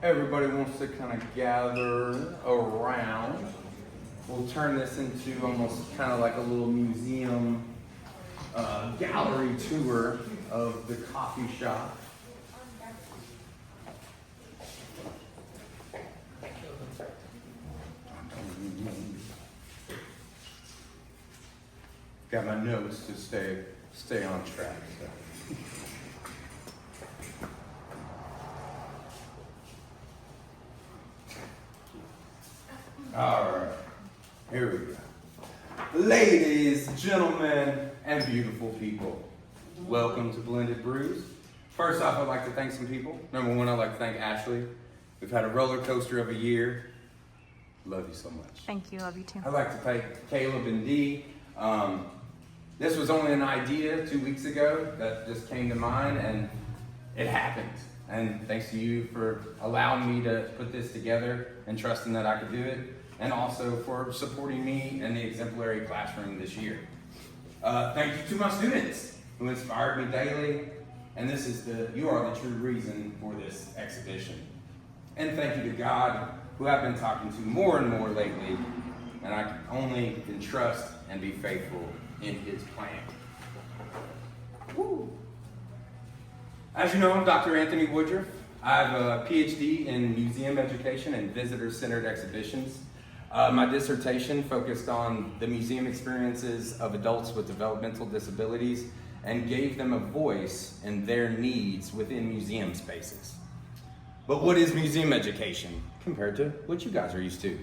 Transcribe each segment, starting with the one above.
everybody wants to kind of gather around, we'll turn this into almost kind of like a little museum gallery tour of the coffee shop. Got my notes to stay on track. So. All right, here we go. Ladies, gentlemen, and beautiful people, welcome to Blended Brews. First off, I'd like to thank some people. Number one, I'd like to thank Ashley. We've had a roller coaster of a year. Love you so much. Thank you, love you too. I'd like to thank Caleb and Dee. This was only an idea 2 weeks ago that just came to mind, and it happened. And thanks to you for allowing me to put this together and trusting that I could do it, and also for supporting me in the exemplary classroom this year. Thank you to my students who inspired me daily, and you are the true reason for this exhibition. And thank you to God, who I've been talking to more and more lately, and I only can trust and be faithful in His plan. Woo. As you know, I'm Dr. Anthony Woodruff. I have a PhD in museum education and visitor-centered exhibitions. My dissertation focused on the museum experiences of adults with developmental disabilities and gave them a voice in their needs within museum spaces. But what is museum education compared to what you guys are used to?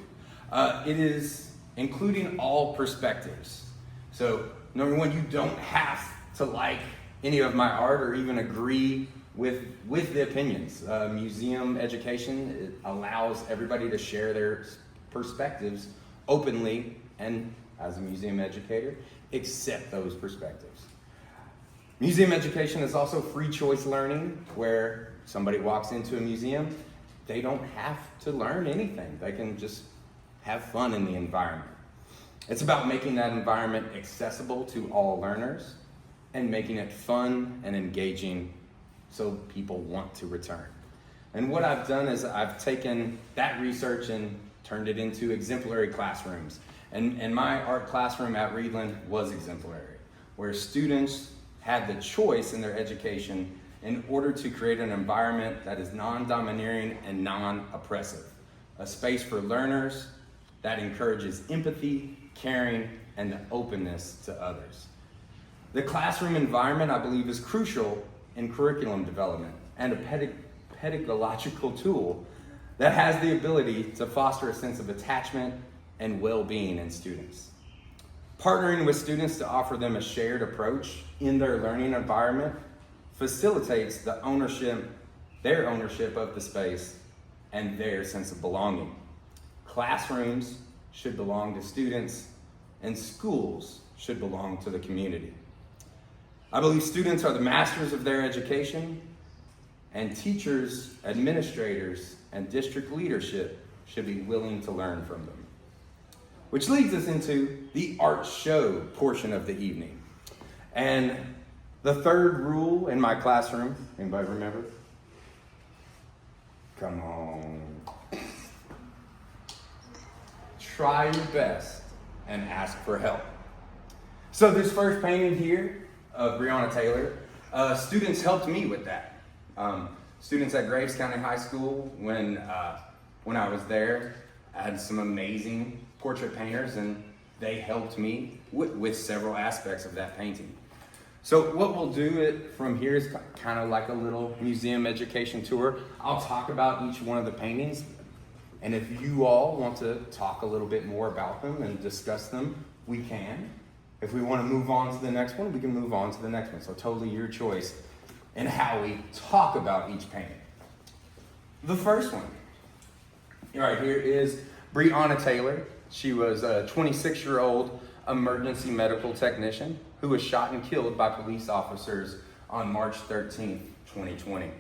It is including all perspectives. So, number one, you don't have to like any of my art or even agree with the opinions. Museum education, it allows everybody to share their perspectives openly, and as a museum educator, accept those perspectives. Museum education is also free choice learning, where somebody walks into a museum, they don't have to learn anything. They can just have fun in the environment. It's about making that environment accessible to all learners and making it fun and engaging so people want to return. And what I've done is I've taken that research and turned it into exemplary classrooms. And my art classroom at Reidland was exemplary, where students had the choice in their education in order to create an environment that is non-domineering and non-oppressive. A space for learners that encourages empathy, caring, and the openness to others. The classroom environment, I believe, is crucial in curriculum development and a pedagogical tool that has the ability to foster a sense of attachment and well-being in students. Partnering with students to offer them a shared approach in their learning environment facilitates their ownership of the space and their sense of belonging. Classrooms should belong to students, and schools should belong to the community. I believe students are the masters of their education, and teachers, administrators, and district leadership should be willing to learn from them. Which leads us into the art show portion of the evening. And the third rule in my classroom, anybody remember? Come on. Try your best and ask for help. So this first painting here of Breonna Taylor, students helped me with that. Students at Graves County High School, when I was there, I had some amazing portrait painters, and they helped me with several aspects of that painting. So what we'll do from here is kind of like a little museum education tour. I'll talk about each one of the paintings, and if you all want to talk a little bit more about them and discuss them, we can. If we want to move on to the next one, we can move on to the next one. So totally your choice in how we talk about each painting. The first one, right here, is Breonna Taylor. She was a 26-year-old emergency medical technician who was shot and killed by police officers on March 13th, 2020,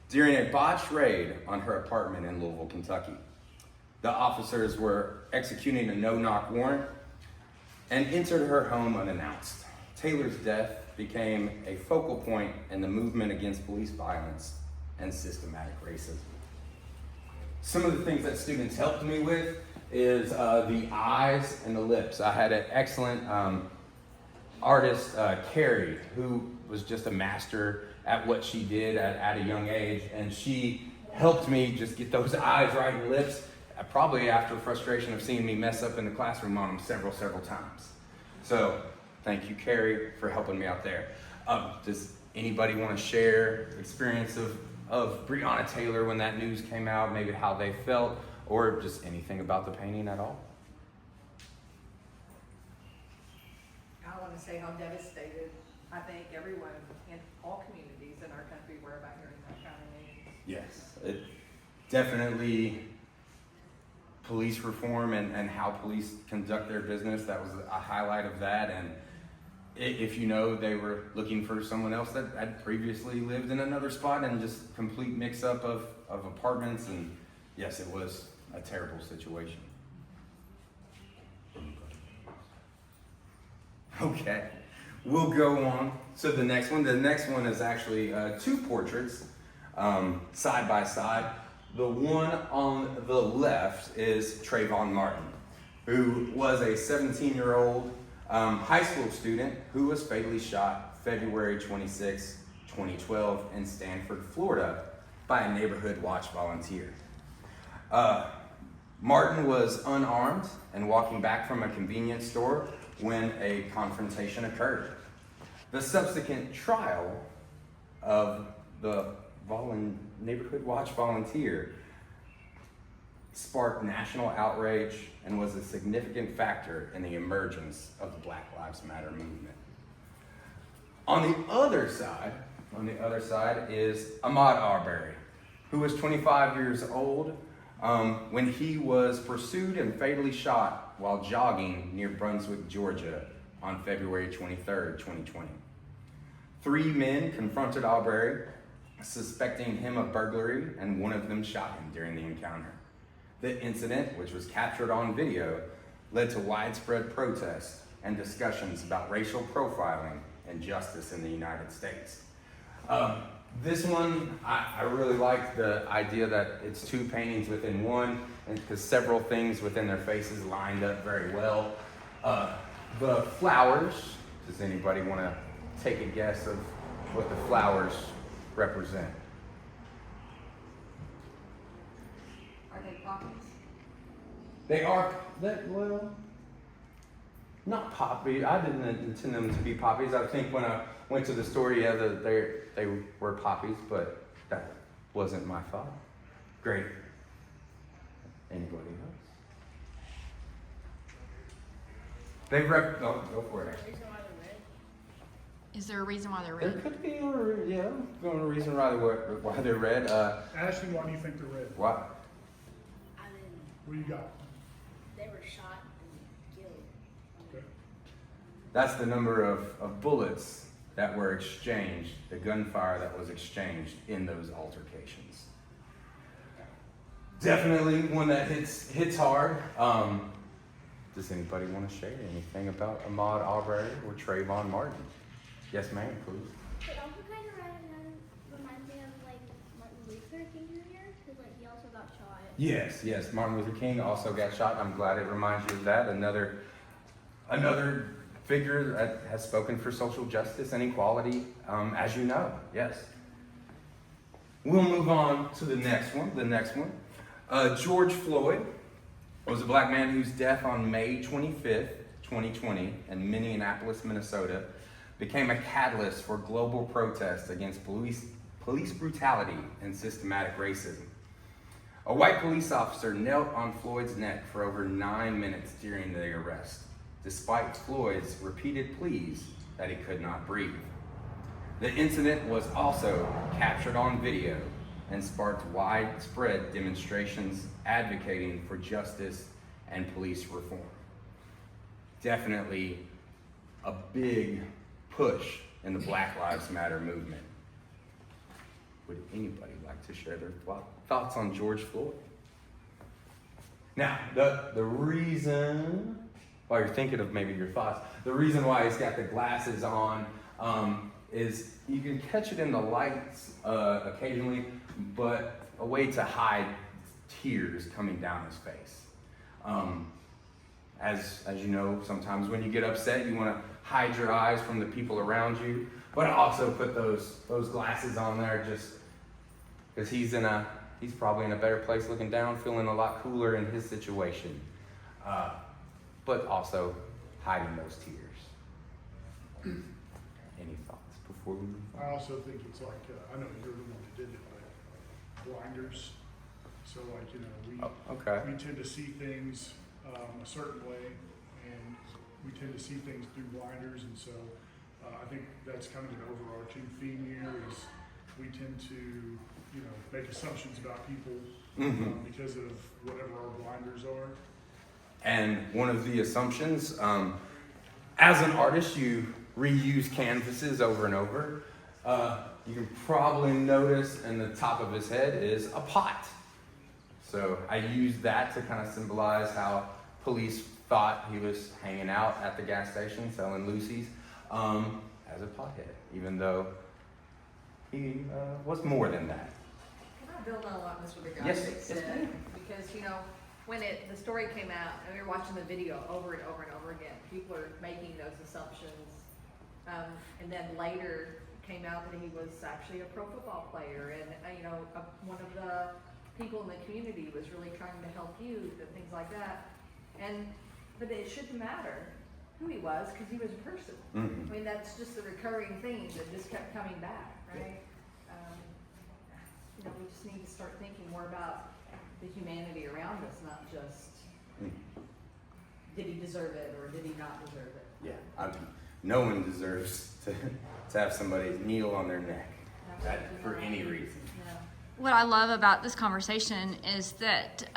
during a botched raid on her apartment in Louisville, Kentucky. The officers were executing a no-knock warrant and entered her home unannounced. Taylor's death became a focal point in the movement against police violence and systematic racism. Some of the things that students helped me with is the eyes and the lips. I had an excellent artist, Carrie, who was just a master at what she did at a young age, and she helped me just get those eyes right and lips, probably after frustration of seeing me mess up in the classroom on them several times. So thank you, Carrie, for helping me out there. Does anybody want to share experience of Breonna Taylor when that news came out, maybe how they felt, or just anything about the painting at all? I want to say how devastated I think everyone in all communities in our country were about hearing that kind of news. Yes, it definitely police reform and how police conduct their business. That was a highlight of that. And if you know, they were looking for someone else that had previously lived in another spot, and just complete mix up of apartments. And yes, it was a terrible situation. Okay, we'll go on. So the next one is actually two portraits side by side. The one on the left is Trayvon Martin, who was a 17-year-old high school student who was fatally shot February 26, 2012 in Stanford, Florida by a neighborhood watch volunteer. Martin was unarmed and walking back from a convenience store when a confrontation occurred. The subsequent trial of the neighborhood watch volunteer sparked national outrage and was a significant factor in the emergence of the Black Lives Matter movement. On the other side is Ahmaud Arbery, who was 25 years old when he was pursued and fatally shot while jogging near Brunswick, Georgia on February 23rd, 2020. 3 men confronted Arbery, suspecting him of burglary, and one of them shot him during the encounter. The incident, which was captured on video, led to widespread protests and discussions about racial profiling and justice in the United States. This one, I really like the idea that it's 2 paintings within one, and because several things within their faces lined up very well. The flowers, does anybody want to take a guess of what the flowers represent? Are they poppies? They are, well, not poppy. I didn't intend them to be poppies. I think when I went to the store, yeah, they were poppies, but that wasn't my thought. Great. Anybody else? Go for it. Is there a reason why they're There red? could be a reason why they're red. Ashley, why do you think they're red? What? What do you got? They were shot and killed. Okay. That's the number of bullets that were exchanged, the gunfire that was exchanged in those altercations. Definitely one that hits hard. Does anybody want to share anything about Ahmaud Arbery or Trayvon Martin? Yes, ma'am, please. It also kind of reminds me of like Martin Luther King Jr. because like he also got shot. Yes, Martin Luther King also got shot. I'm glad it reminds you of that. Another figure that has spoken for social justice and equality, as you know, yes. We'll move on to the next one. George Floyd was a black man whose death on May 25th, 2020 in Minneapolis, Minnesota, became a catalyst for global protests against police brutality and systematic racism. A white police officer knelt on Floyd's neck for over 9 minutes during the arrest, despite Floyd's repeated pleas that he could not breathe. The incident was also captured on video and sparked widespread demonstrations advocating for justice and police reform. Definitely a big push in the Black Lives Matter movement. Would anybody like to share their thoughts on George Floyd? Now, the reason, while you're thinking of maybe your thoughts, the reason why he's got the glasses on is you can catch it in the lights occasionally, but a way to hide tears coming down his face. As you know, sometimes when you get upset, you want to hide your eyes from the people around you, but also put those glasses on there just because he's probably in a better place looking down, feeling a lot cooler in his situation, but also hiding those tears. Any thoughts before we move on? I also think it's like, I know you're the one that did it, but blinders. So like, you know, Okay. we tend to see things a certain way, and we tend to see things through blinders, and so I think that's kind of an overarching theme here is we tend to, you know, make assumptions about people because of whatever our blinders are. And one of the assumptions, as an artist, you reuse canvases over and over. You can probably notice in the top of his head is a pot. So I used that to kind of symbolize how police thought he was hanging out at the gas station selling Lucy's as a pothead, even though he was more than that. Can I build on what Mr. Yes, Begay yes, said? ma'am. Because, you know, when the story came out, and we were watching the video over and over and over again, people are making those assumptions. And then later came out that he was actually a pro football player, and, you know, one of the people in the community was really trying to help youth and things like that. But it shouldn't matter who he was, because he was a person. I mean, that's just the recurring theme that just kept coming back, right? You know, we just need to start thinking more about the humanity around us, not just did he deserve it or did he not deserve it. Yeah, no one deserves to have somebody kneel on their neck for any reason. What I love about this conversation is that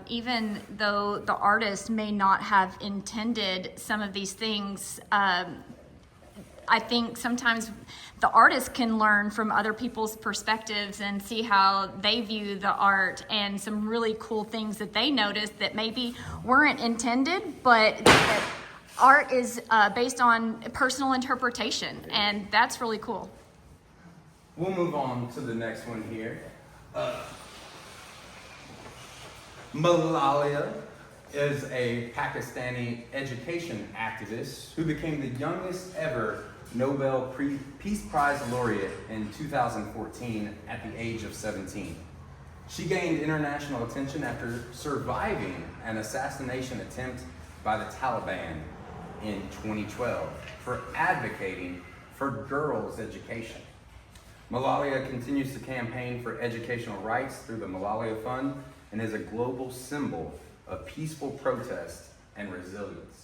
even though the artist may not have intended some of these things, I think sometimes the artist can learn from other people's perspectives and see how they view the art and some really cool things that they noticed that maybe weren't intended, but that art is based on personal interpretation, and that's really cool. We'll move on to the next one here. Malalia is a Pakistani education activist who became the youngest ever Nobel Peace Prize laureate in 2014 at the age of 17. She gained international attention after surviving an assassination attempt by the Taliban in 2012 for advocating for girls' education. Malalia continues to campaign for educational rights through the Malalia Fund and is a global symbol of peaceful protest and resilience.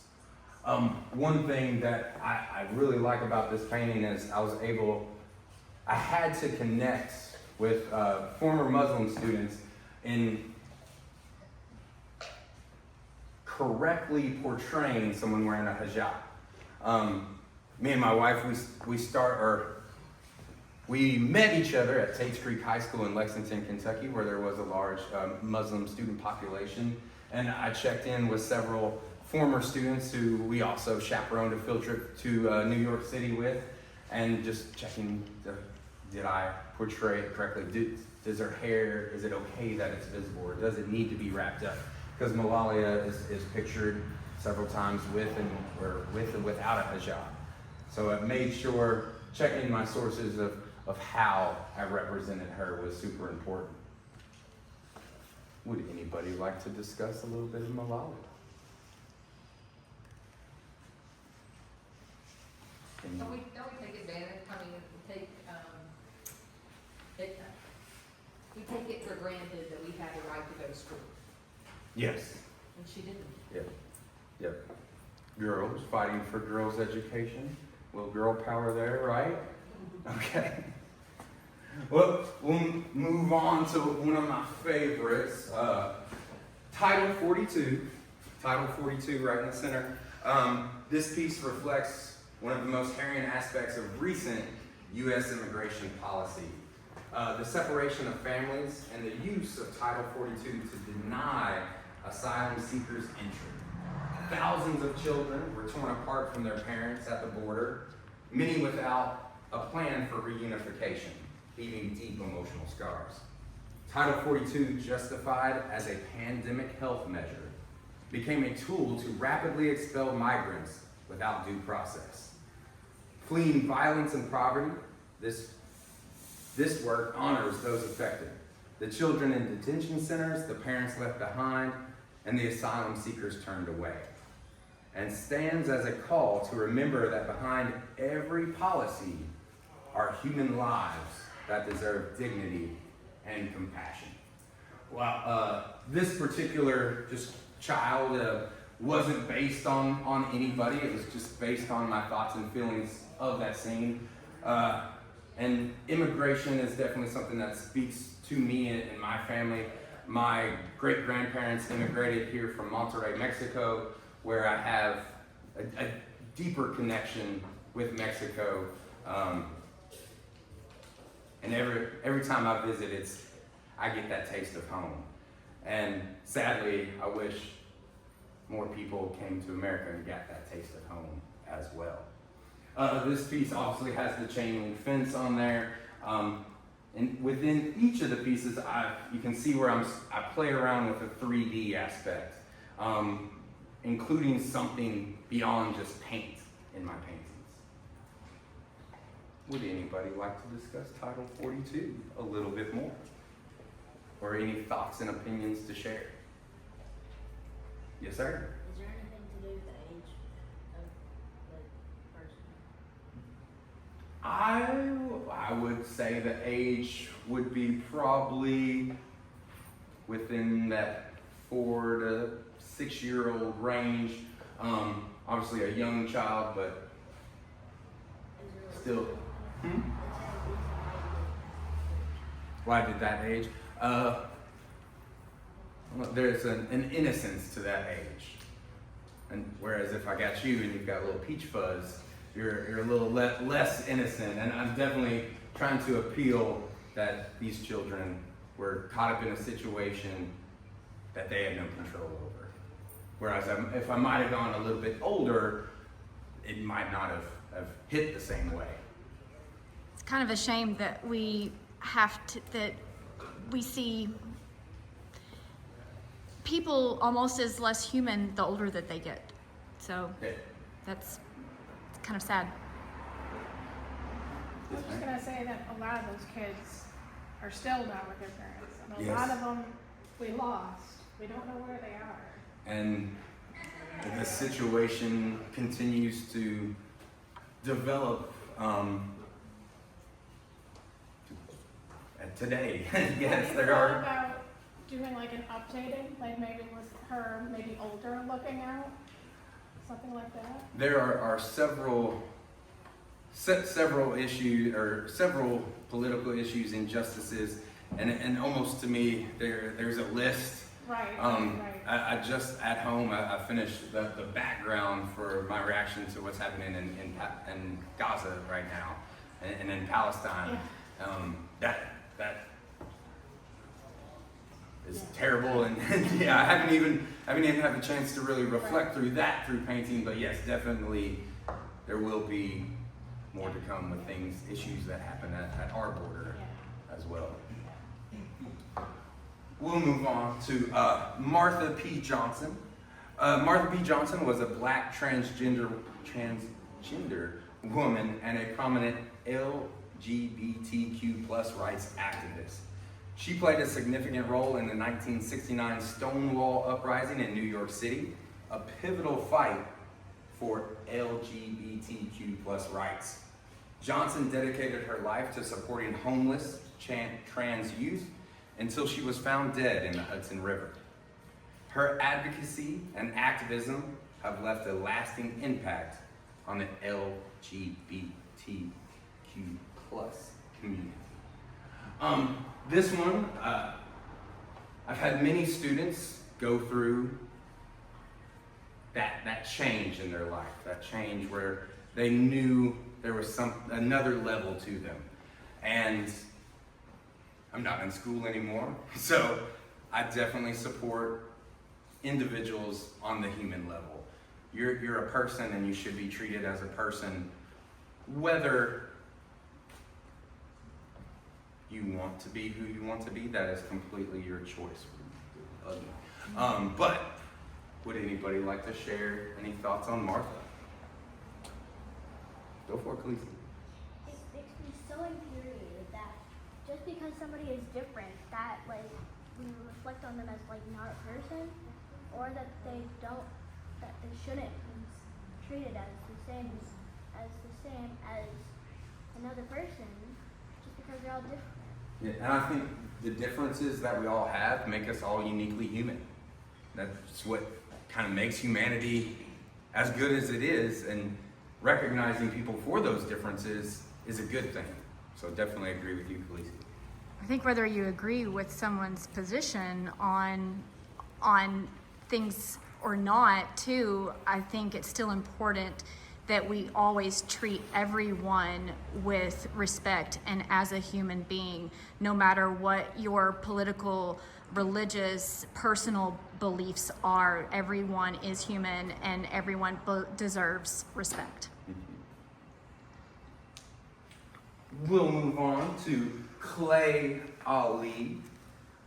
One thing that I really like about this painting is I had to connect with former Muslim students in correctly portraying someone wearing a hijab. Me and my wife, we met each other at Tate Creek High School in Lexington, Kentucky, where there was a large Muslim student population. And I checked in with several former students who we also chaperoned a field trip to New York City with, and just checking, did I portray it correctly? Does her hair, is it okay that it's visible, or does it need to be wrapped up? Because Malalia is pictured several times with and without a hijab. So I made sure checking my sources of how I represented her was super important. Would anybody like to discuss a little bit of Malalia? Don't we take advantage, we take it for granted that we have the right to go to school, Yes. and she didn't. Yep. Girls, fighting for girls' education. Little girl power there, right? Okay. Well, we'll move on to one of my favorites, Title 42. Title 42 right in the center. This piece reflects one of the most harrowing aspects of recent U.S. immigration policy. The separation of families and the use of Title 42 to deny asylum seekers entry. Thousands of children were torn apart from their parents at the border, many without a plan for reunification, leaving deep emotional scars. Title 42, justified as a pandemic health measure, became a tool to rapidly expel migrants without due process. Fleeing violence and poverty, this work honors those affected. The children in detention centers, the parents left behind, and the asylum seekers turned away. And stands as a call to remember that behind every policy are human lives that deserve dignity and compassion. Well, this particular child wasn't based on anybody. It was just based on my thoughts and feelings of that scene. And immigration is definitely something that speaks to me and my family. My great-grandparents immigrated here from Monterrey, Mexico, where I have a deeper connection with Mexico. And every time I visit, I get that taste of home. And sadly, I wish more people came to America and got that taste of home as well. This piece obviously has the chain link fence on there. And within each of the pieces, you can see where I play around with the 3D aspect, including something beyond just paint in my paintings. Would anybody like to discuss Title 42 a little bit more? Or any thoughts and opinions to share? Yes, sir? Is there anything to do with the age of the person? I would say the age would be probably within that 4 to 6 year old range. Obviously a young child, but still. Why did that age? There's an innocence to that age. And whereas if I got you and you've got a little peach fuzz, you're a little less innocent. And I'm definitely trying to appeal that these children were caught up in a situation that they had no control over. Whereas if I might have gone a little bit older, it might not have hit the same way. It's kind of a shame that we see people almost as less human the older that they get. So that's kind of sad. I was just gonna say that a lot of those kids are still not with their parents, and a Yes. lot of them we lost. We don't know where they are. And the situation continues to develop today. Yes, Have you there thought are. about doing like an updating, like maybe with her maybe older looking out, something like that? There are several issues or several political issues, injustices, and almost to me there's a list. Right. Right. I just at home I finished the background for my reaction to what's happening in Gaza right now and in Palestine. Yeah. That is terrible, and yeah, I haven't even had the chance to really reflect through that through painting. But yes, definitely there will be more to come with issues that happen at our border as well. We'll move on to Martha P. Johnson. Martha P. Johnson was a black transgender woman and a prominent LGBTQ+ rights activist. She played a significant role in the 1969 Stonewall Uprising in New York City, a pivotal fight for LGBTQ+ rights. Johnson dedicated her life to supporting homeless trans youth until she was found dead in the Hudson River. Her advocacy and activism have left a lasting impact on the LGBTQ+ community. This one, I've had many students go through that change in their life, that change where they knew there was another level to them. And I'm not in school anymore, so I definitely support individuals on the human level. You're a person and you should be treated as a person, whether you want to be who you want to be, that is completely your choice. But would anybody like to share any thoughts on Martha? Go for it, Khaleesi. It makes me so infuriated that just because somebody is different, that like we reflect on them as like not a person, or that they shouldn't be treated as the same as another person, just because they're all different. Yeah, and I think the differences that we all have make us all uniquely human. That's what kind of makes humanity as good as it is, and recognizing people for those differences is a good thing. So definitely agree with you, Khaleesi. I think whether you agree with someone's position on things or not, too, I think it's still important that we always treat everyone with respect and as a human being, no matter what your political, religious, personal beliefs are. Everyone is human and everyone deserves respect. We'll move on to Clay Ali.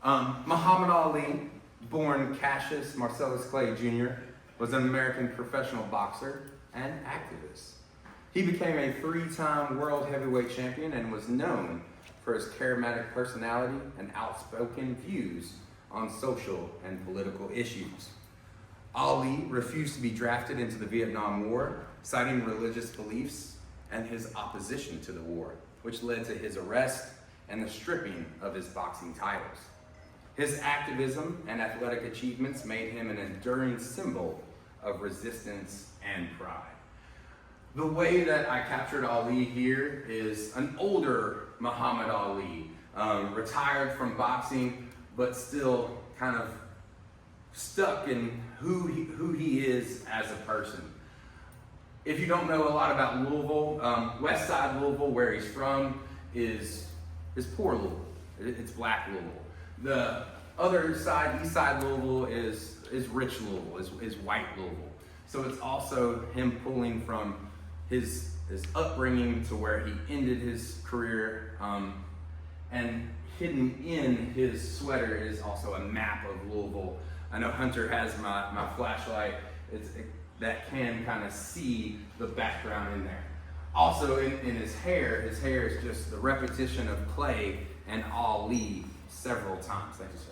Muhammad Ali, born Cassius Marcellus Clay Jr., was an American professional boxer and activist. He became a 3-time world heavyweight champion and was known for his charismatic personality and outspoken views on social and political issues. Ali refused to be drafted into the Vietnam War, citing religious beliefs and his opposition to the war, which led to his arrest and the stripping of his boxing titles. His activism and athletic achievements made him an enduring symbol of resistance and pride. The way that I captured Ali here is an older Muhammad Ali, retired from boxing, but still kind of stuck in who he is as a person. If you don't know a lot about Louisville, West Side Louisville, where he's from, is poor Louisville. It's black Louisville. The other side, East Side Louisville, is rich Louisville, is white Louisville. So it's also him pulling from his upbringing to where he ended his career, and hidden in his sweater is also a map of Louisville. I know Hunter has my flashlight. That can kind of see the background in there. Also in his hair is just the repetition of Clay and Ali several times. Thank you, sir.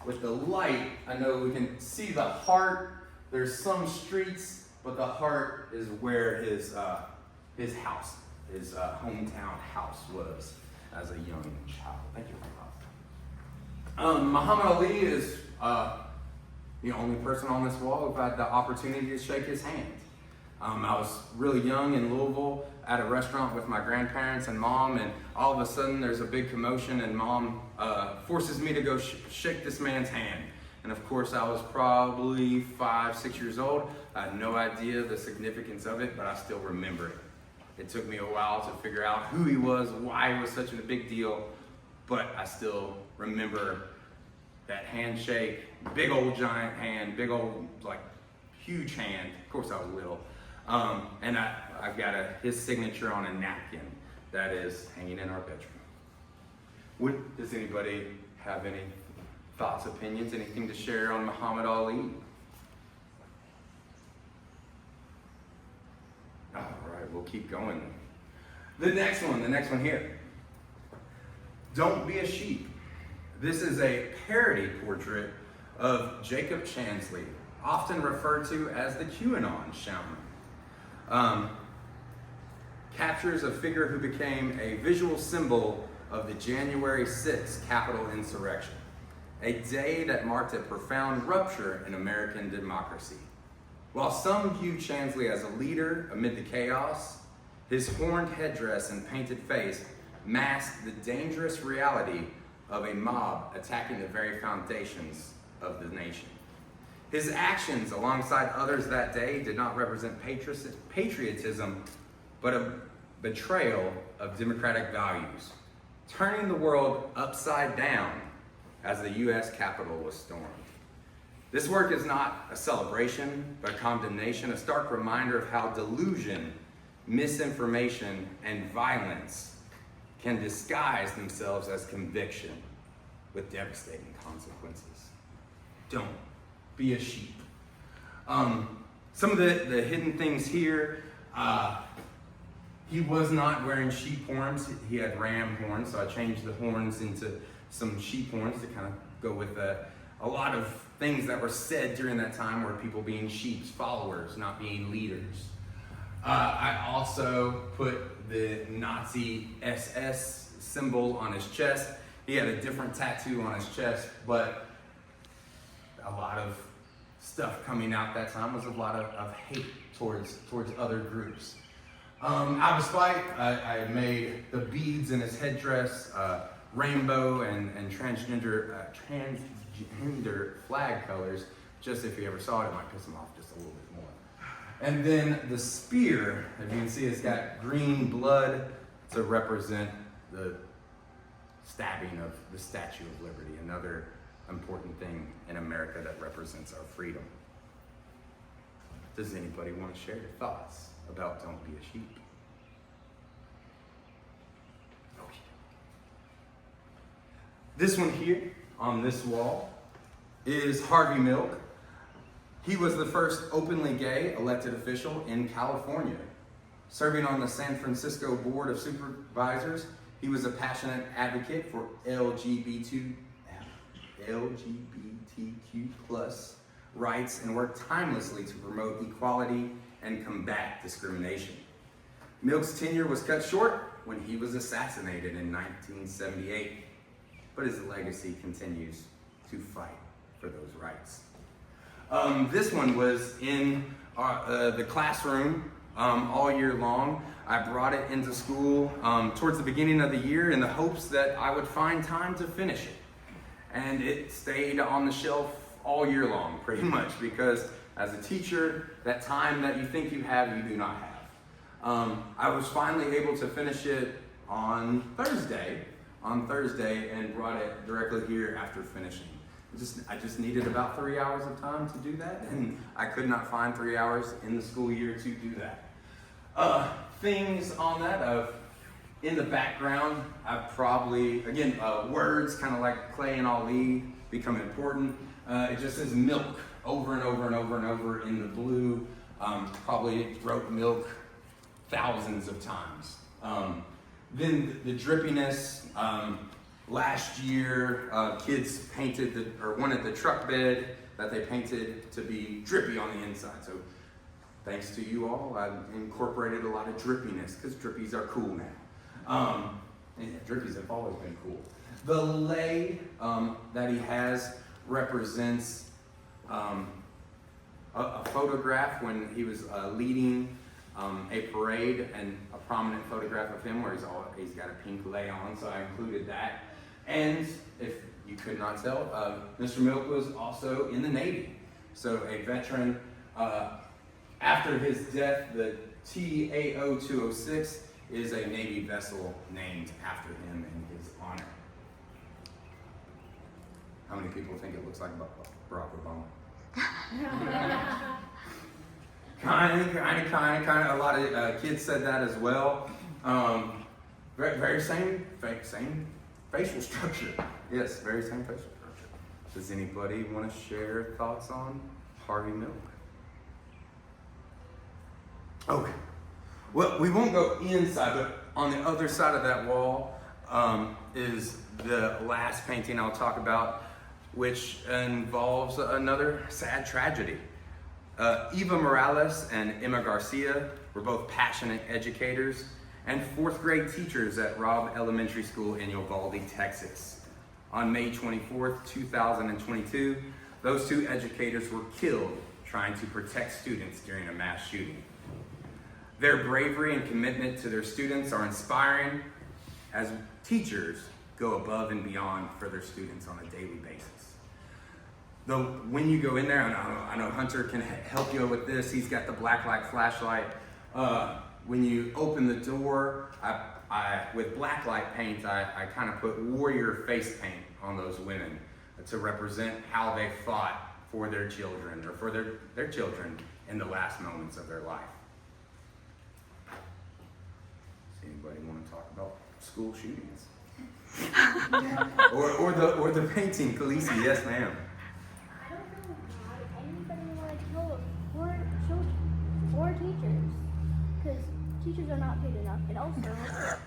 With the light, I know we can see the heart. There's some streets, but the heart is where his house, his hometown house was as a young child. Thank you. Muhammad Ali is the only person on this wall who've had the opportunity to shake his hand. I was really young in Louisville at a restaurant with my grandparents and mom, and all of a sudden there's a big commotion, and mom forces me to go shake this man's hand. And of course I was probably 5, 6 years old. I had no idea the significance of it, but I still remember it. It took me a while to figure out who he was, why he was such a big deal, but I still remember that handshake, big old giant hand, big old like huge hand. Of course I was little. And I've got his signature on a napkin that is hanging in our bedroom. Does anybody have any thoughts, opinions, anything to share on Muhammad Ali? All right, we'll keep going. The next one here. Don't Be a Sheep. This is a parody portrait of Jacob Chansley, often referred to as the QAnon shaman. Captures a figure who became a visual symbol of the January 6th Capitol insurrection, a day that marked a profound rupture in American democracy. While some view Chansley as a leader amid the chaos, his horned headdress and painted face masked the dangerous reality of a mob attacking the very foundations of the nation. His actions alongside others that day did not represent patriotism, but a betrayal of democratic values, turning the world upside down as the U.S. Capitol was stormed. This work is not a celebration, but a condemnation, a stark reminder of how delusion, misinformation, and violence can disguise themselves as conviction with devastating consequences. Don't be a sheep. Some of the hidden things here, he was not wearing sheep horns. He had ram horns, so I changed the horns into some sheep horns to kind of go with that. A lot of things that were said during that time were people being sheep's followers, not being leaders. I also put the Nazi SS symbol on his chest. He had a different tattoo on his chest, but a lot of stuff coming out that time was a lot of hate towards other grous. Out of spite, I made the beads in his headdress rainbow and transgender flag colors. Just if you ever saw it, it might piss him off just a little bit more. And then the spear, as you can see, it's got green blood to represent the stabbing of the Statue of Liberty, another important thing in America that represents our freedom. Does anybody want to share their thoughts about Don't Be a Sheep? Okay. This one here on this wall is Harvey Milk. He was the first openly gay elected official in California. Serving on the San Francisco Board of Supervisors, he was a passionate advocate for LGBTQ plus rights and worked tirelessly to promote equality and combat discrimination. Milk's tenure was cut short when he was assassinated in 1978, but his legacy continues to fight for those rights. This one was in the classroom all year long. I brought it into school towards the beginning of the year in the hopes that I would find time to finish it. And it stayed on the shelf all year long, pretty much, because as a teacher, that time that you think you have, you do not have. I was finally able to finish it on Thursday, and brought it directly here after finishing. I just needed about 3 hours of time to do that, and I could not find 3 hours in the school year to do that. Things on that, in the background, I've probably, again, words kind of like Clay and Ali become important. It just says milk over and over and over and over in the blue. Probably wrote milk thousands of times. Then the drippiness. Last year, kids painted wanted the truck bed that they painted to be drippy on the inside. So thanks to you all, I've incorporated a lot of drippiness because drippies are cool now. And drippies have always been cool. The lei that he has represents a photograph when he was leading a parade, and a prominent photograph of him where he's got a pink lei on, so I included that. And if you could not tell, Mr. Milk was also in the Navy. So a veteran, after his death, the TAO-206 is a Navy vessel named after him in his honor. How many people think it looks like Barack Obama? Kind of. A lot of kids said that as well. Very same facial structure. Yes, very same facial structure. Does anybody want to share thoughts on Harvey Milk? Okay. Well, we won't go inside, but on the other side of that wall is the last painting I'll talk about, which involves another sad tragedy. Eva Morales and Emma Garcia were both passionate educators and fourth grade teachers at Robb Elementary School in Uvalde, Texas. On May 24th, 2022, those two educators were killed trying to protect students during a mass shooting. Their bravery and commitment to their students are inspiring as teachers go above and beyond for their students on a daily basis. Though when you go in there, I know Hunter can help you with this. He's got the black light flashlight. When you open the door, I with black light paint, I kind of put warrior face paint on those women to represent how they fought for their children or for their children in the last moments of their life. Does anybody want to talk about school shootings. or the painting, Khaleesi, yes ma'am. I don't know why anybody would kill four children, four teachers, because teachers are not paid enough, and also the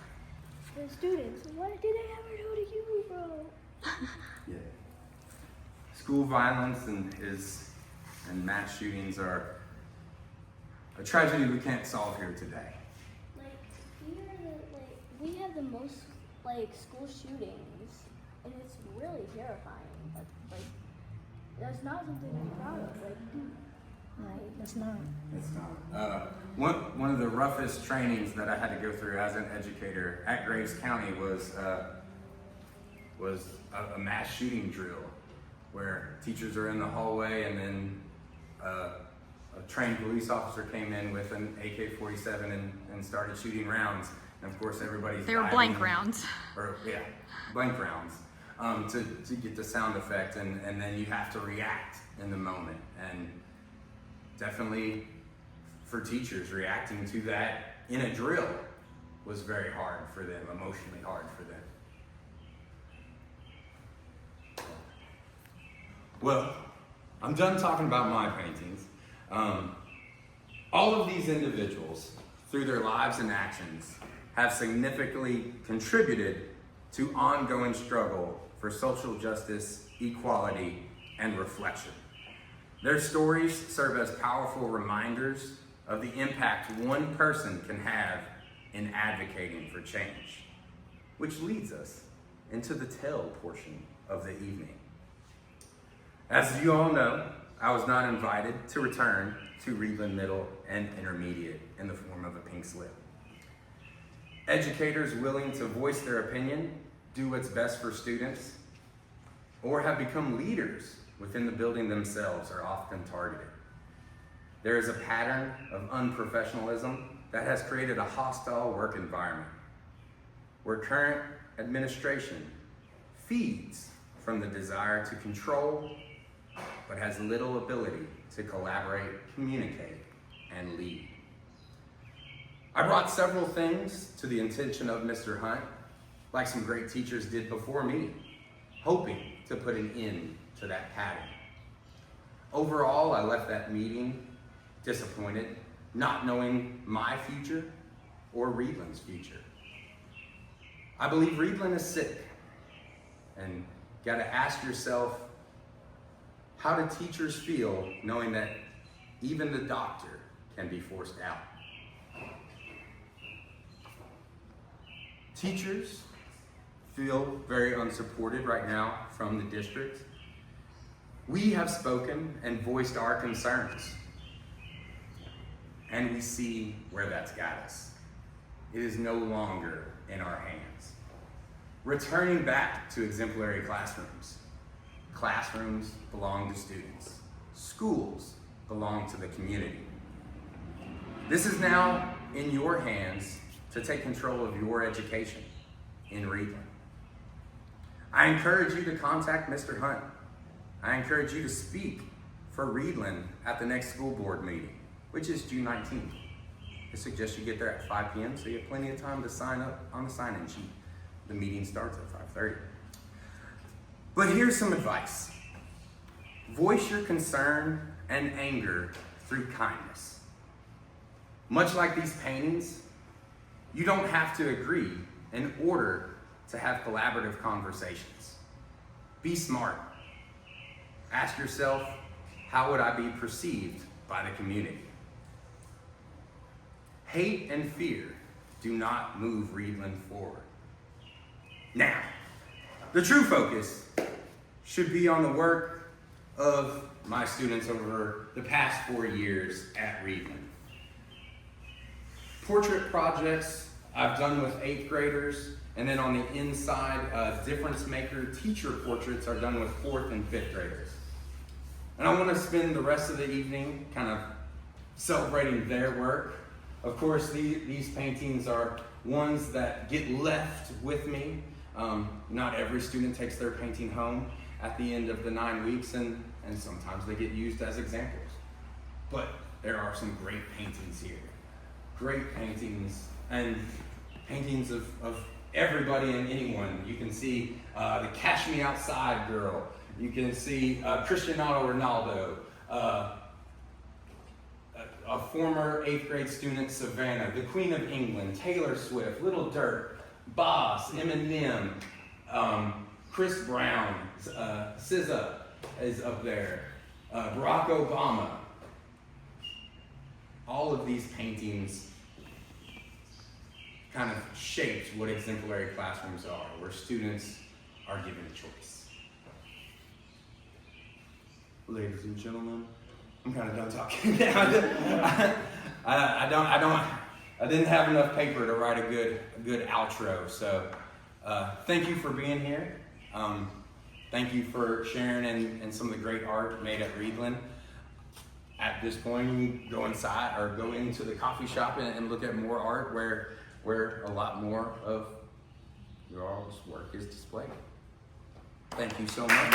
students. What did they ever do to you, bro? Yeah. School violence and mass shootings are a tragedy we can't solve here today. We have the most school shootings, and it's really terrifying. But that's not something to be proud of. It's not. It's not. One of the roughest trainings that I had to go through as an educator at Graves County was a mass shooting drill, where teachers are in the hallway and then a trained police officer came in with an AK-47 and started shooting rounds. And of course, everybody's They were diving blank in- rounds. Or yeah, blank rounds to get the sound effect, and then you have to react in the moment. And definitely for teachers, reacting to that in a drill was very hard for them, emotionally hard for them. Well, I'm done talking about my paintings. All of these individuals, through their lives and actions, have significantly contributed to ongoing struggle for social justice, equality, and reflection. Their stories serve as powerful reminders of the impact one person can have in advocating for change, which leads us into the tell portion of the evening. As you all know, I was not invited to return to Reidland Middle and Intermediate in the form of a pink slip. Educators willing to voice their opinion, do what's best for students, or have become leaders within the building themselves are often targeted. There is a pattern of unprofessionalism that has created a hostile work environment where current administration feeds from the desire to control, but has little ability to collaborate, communicate, and lead. I brought several things to the attention of Mr. Hunt, like some great teachers did before me, hoping to put an end to that pattern. Overall, I left that meeting disappointed, not knowing my future or Reidland's future. I believe Reidland is sick, and gotta ask yourself, how do teachers feel knowing that even the doctor can be forced out? Teachers feel very unsupported right now from the district. We have spoken and voiced our concerns, and we see where that's got us. It is no longer in our hands. Returning back to exemplary classrooms. Classrooms belong to students. Schools belong to the community. This is now in your hands to take control of your education in Reidland. I encourage you to contact Mr. Hunt. I encourage you to speak for Reidland at the next school board meeting, which is June 19th. I suggest you get there at 5 p.m. so you have plenty of time to sign up on the sign-in sheet. The meeting starts at 5:30. But here's some advice. Voice your concern and anger through kindness. Much like these paintings, you don't have to agree in order to have collaborative conversations. Be smart. Ask yourself, how would I be perceived by the community? Hate and fear do not move Reidland forward. Now, the true focus should be on the work of my students over the past 4 years at Reidland. Portrait projects I've done with 8th graders, and then on the inside, difference maker teacher portraits are done with 4th and 5th graders. And I want to spend the rest of the evening kind of celebrating their work. Of course, these paintings are ones that get left with me. Not every student takes their painting home at the end of the 9 weeks, and sometimes they get used as examples. But there are some great paintings here. Great paintings, and paintings of everybody and anyone. You can see the Cash Me Outside girl. You can see Cristiano Ronaldo, a former 8th grade student, Savannah, the Queen of England, Taylor Swift, Little Durk, Boss, Eminem, Chris Brown, SZA is up there, Barack Obama. All of these paintings kind of shaped what exemplary classrooms are, where students are given a choice. Ladies and gentlemen, I'm kind of done talking now. I didn't have enough paper to write a good outro. So thank you for being here. Thank you for sharing in some of the great art made at Reidland. At this point, you can go inside or go into the coffee shop and look at more art where a lot more of your all's work is displayed. Thank you so much.